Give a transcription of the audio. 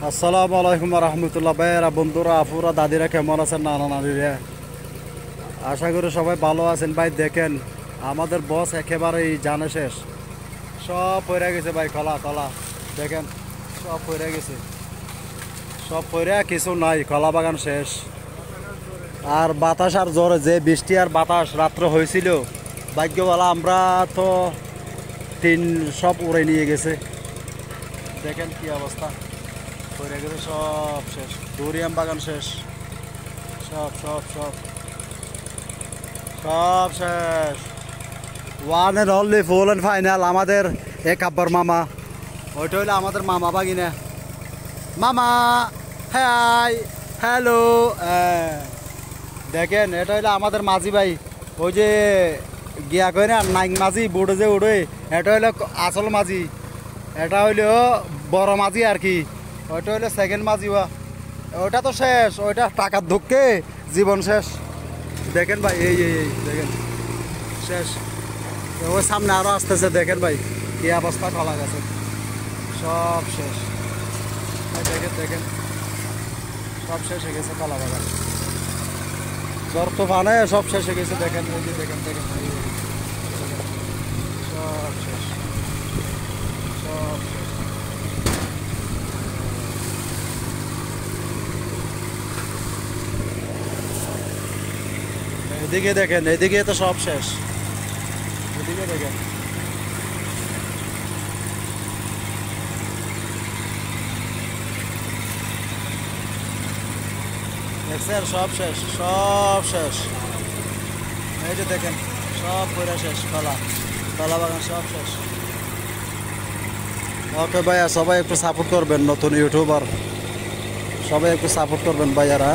আসসালামু আলাইকুম রহমতুল্লাহ। ভাইয়েরা, বন্ধুরা, আপুরা, দাদিরা কেমন আছেন? নানা নানিরা, আশা করি সবাই ভালো আছেন। ভাই দেখেন, আমাদের বস একেবারেই জানে শেষ, সব পড়ে গেছে ভাই। কলা কলা দেখেন, সব পড়ে গেছে, সব পড়ে কিছু নাই, কলা বাগান শেষ। আর বাতাস আর জ্বরে, যে বৃষ্টি আর বাতাস রাত্রে হয়েছিল, ভাগ্যবালা আমরা তো টিন সব উড়ে নিয়ে গেছে। দেখেন কি অবস্থা, পড়ে গেছে, সব শেষ। ডুরিয়াম বাগান শেষ, সব সব সব সব শেষ। One and only full and final আমাদের এক আব্বার মামা। ওইটা হইলো আমাদের মামা বাগিনা। মামা হাই, হ্যালো। দেখেন, এটা হইলো আমাদের মাঝি ভাই। ওই যে গিয়া কই না নাইং মাঝি, বুড়ো যে উড়ে, এটা হইলো আসল মাঝি। এটা হইলো বড় মাঝি আর কি। ওইটা হইলো সেকেন্ড মাঝি। ওইটা তো শেষ, ওইটা টাকার দুঃখে জীবন শেষ। দেখেন ভাই, এই এই এই দেখেন শেষ। ওই সামনে আরো আসতেছে, দেখেন ভাই কি অবস্থা, কলা গাছে সব শেষ। দেখেন দেখেন, সব শেষ হয়ে গেছে কলা বাগান। জ্বর তো ফানে সব শেষ হয়ে গেছে। দেখেন এই যে, দেখেন দেখেন, সব শেষ, সব শেষ। এদিকে দেখেন, এদিকে তো সব শেষ। এদিকে দেখেন, দেখছেন সব শেষ, সব শেষ। এই যে দেখেন, সব পুরা শেষ, কলা কলা বাগান সব শেষ। ওকে ভাইয়া, সবাই একটু সাপোর্ট করবেন, নতুন ইউটিউবার, সবাই একটু সাপোর্ট করবেন ভাইয়ারা।